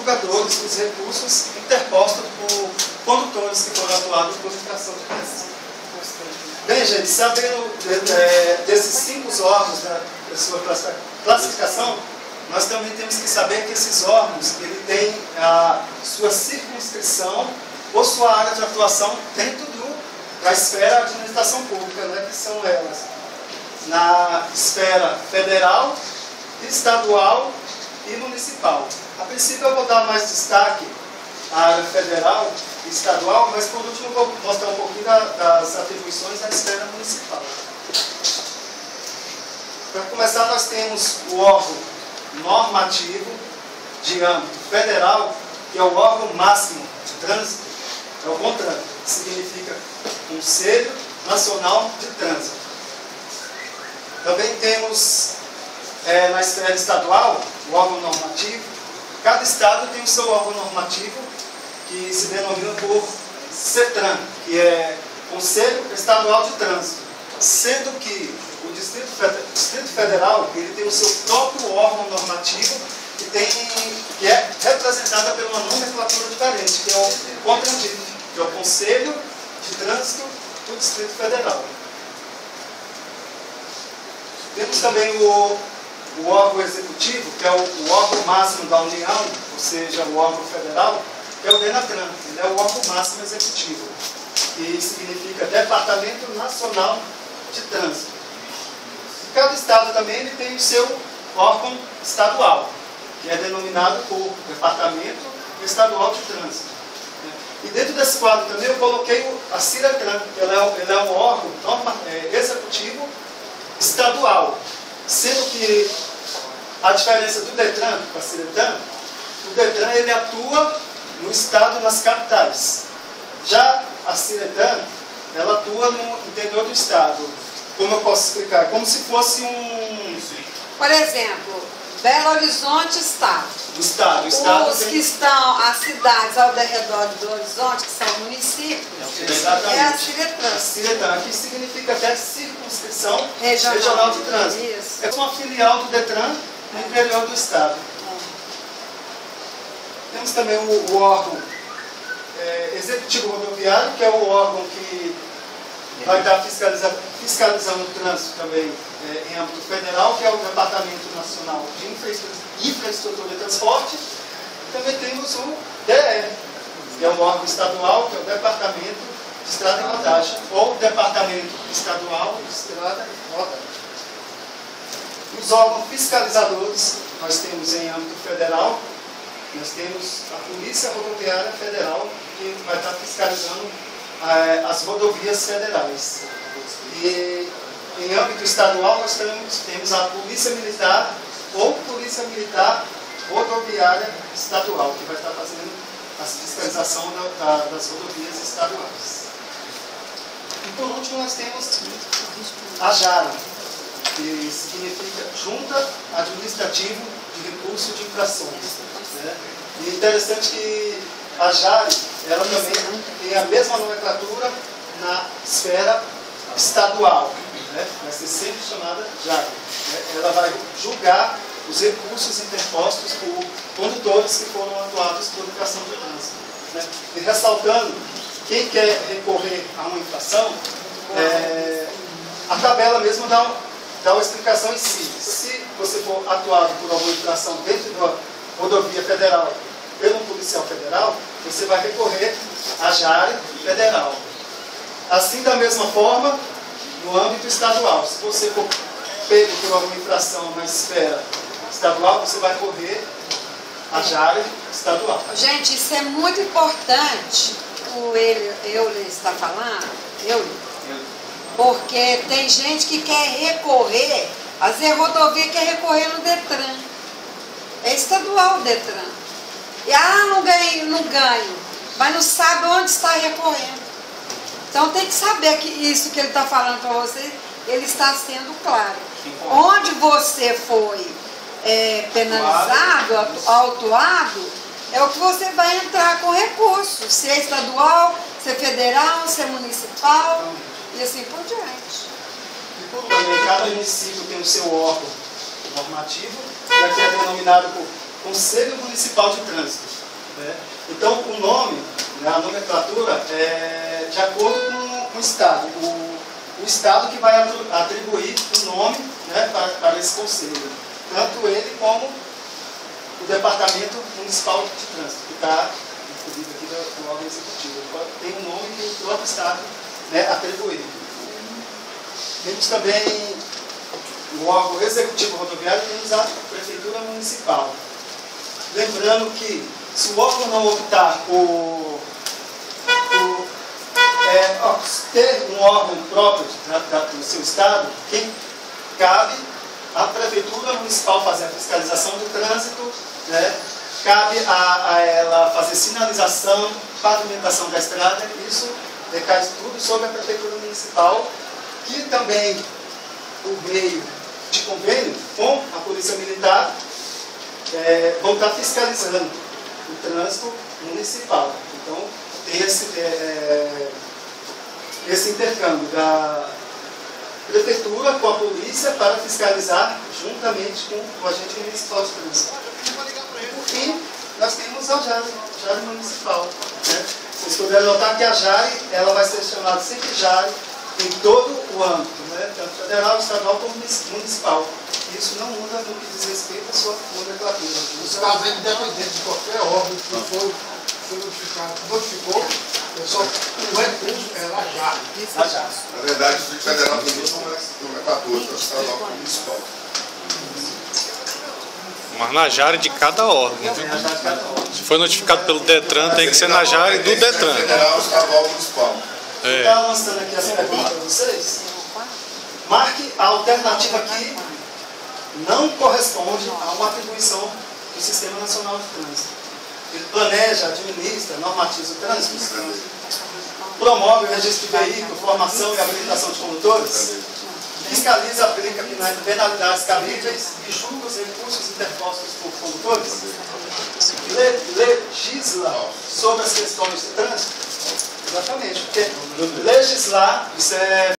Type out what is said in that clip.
divulgadores dos recursos interpostos por condutores que foram atuados por infração de trânsito. Bem, gente, sabendo desses 5 órgãos da sua classificação, nós também temos que saber que esses órgãos ele têm a sua circunscrição ou sua área de atuação dentro da esfera de administração pública, né, que são elas na esfera federal, estadual e municipal. A princípio eu vou dar mais destaque à área federal e estadual, mas por último eu vou mostrar um pouquinho das atribuições à esfera municipal. Para começar, nós temos o órgão normativo de âmbito federal, que é o órgão máximo de trânsito, é o CONTRAN, que significa Conselho Nacional de Trânsito. Também temos na esfera estadual o órgão normativo. Cada estado tem o seu órgão normativo, que se denomina por CETRAN, que é Conselho Estadual de Trânsito, sendo que o Distrito Federal ele tem o seu próprio órgão normativo, que é representada por uma nomenclatura diferente, que é o CONTRANDIF, que é o Conselho de Trânsito do Distrito Federal. Temos também o órgão executivo, que é o órgão máximo da União, ou seja, o órgão federal, que é o DENATRAN, ele é o órgão máximo executivo, que significa Departamento Nacional de Trânsito. Cada estado também ele tem o seu órgão estadual, que é denominado por Departamento Estadual de Trânsito. E dentro desse quadro também eu coloquei a CIRETRAN, que ele é um órgão executivo estadual, sendo que a diferença do DETRAN para a CIRETRAN, o DETRAN ele atua no estado, nas capitais. Já a CIRETRAN, ela atua no interior do estado. Como eu posso explicar? Como se fosse um... Por exemplo, Belo Horizonte está. O estado os que estão, as cidades ao redor do Horizonte, que são municípios, é a CIRETRAN. A CIRETRAN, que significa até circunscrição regional de trânsito. Isso. É uma filial do DETRAN no interior do estado. Temos também o órgão executivo rodoviário, que é o órgão que vai estar fiscalizando o trânsito também em âmbito federal, que é o Departamento Nacional de Infraestrutura e Transporte. E também temos o DER, que é o órgão estadual, que é o Departamento de Estrada e Rodagem, ou Departamento Estadual de Estrada e Rodagem. Os órgãos fiscalizadores, nós temos em âmbito federal, nós temos a Polícia Rodoviária Federal, que vai estar fiscalizando as rodovias federais. E em âmbito estadual nós temos a Polícia Militar ou Polícia Militar Rodoviária Estadual, que vai estar fazendo a fiscalização das rodovias estaduais. E por último nós temos a JARA, que significa Junta Administrativa de Recurso de Infrações. Né? E é interessante que a JARA, ela também tem a mesma nomenclatura na esfera estadual, né? Vai ser sempre chamada JARA. Né? Ela vai julgar os recursos interpostos por condutores que foram atuados por infração de trânsito. Né? E ressaltando, quem quer recorrer a uma infração, a tabela mesmo dá uma explicação em si. Se você for atuado por alguma infração dentro da rodovia federal pelo policial federal, você vai recorrer à JARA federal. Assim, da mesma forma, no âmbito estadual, se você for pego por alguma infração na esfera estadual, você vai recorrer à JARA estadual. Gente, isso é muito importante, o Euler está falando, porque tem gente que quer recorrer, às vezes a rodovia quer recorrer no DETRAN. É estadual o DETRAN. E não ganho, mas não sabe onde está recorrendo. Então tem que saber que isso que ele está falando para você, ele está sendo claro. Onde você foi penalizado, autuado, é o que você vai entrar com recurso. Se é estadual, se é federal, se é municipal, e assim por diante. E por também, cada município tem o seu órgão normativo, que é denominado por Conselho Municipal de Trânsito. Né? Então, o nome, né, a nomenclatura, é de acordo com o Estado. O Estado que vai atribuir o nome, né, para esse conselho. Tanto ele como o Departamento Municipal de Trânsito, que está incluído aqui do órgão executivo. Tem um nome que o próprio Estado, né, atribuiu. Temos também o órgão executivo rodoviário, temos a Prefeitura Municipal. Lembrando que, se o órgão não optar por ter um órgão próprio do seu Estado, quem cabe à Prefeitura Municipal fazer a fiscalização do trânsito, né? Cabe a ela fazer sinalização, pavimentação da estrada, isso recai tudo sobre a Prefeitura Municipal, que também, por meio de convênio com a Polícia Militar, vão estar fiscalizando o trânsito municipal. Então, tem esse intercâmbio da Prefeitura com a Polícia para fiscalizar juntamente com o agente municipal de trânsito. Por fim, nós temos a JARI municipal. Né? Vocês puderam notar que a JARI ela vai ser chamada sempre JARI em todo o âmbito, né? Tanto federal, estadual como municipal. Isso não muda no que diz respeito à sua nomenclatura. Os casos independentes de qualquer órgão que foi notificou, só o recurso é a JARI. Na verdade, o Distrito Federal tem duas nomenclaturas, o estadual e o municipal. Mas na JARI de cada órgão. Se for notificado pelo DETRAN, tem que ser na JARI do DETRAN. Federal, estadual e municipal. Está lançando aqui as perguntas para vocês. Marque a alternativa que não corresponde a uma atribuição do Sistema Nacional de Trânsito. Ele planeja, administra, normatiza o trânsito, promove o registro de veículo, formação e habilitação de condutores, fiscaliza, aplica penalidades cabíveis e julga os recursos interpostos por condutores, legisla sobre as questões de trânsito. Exatamente, porque legislar, isso é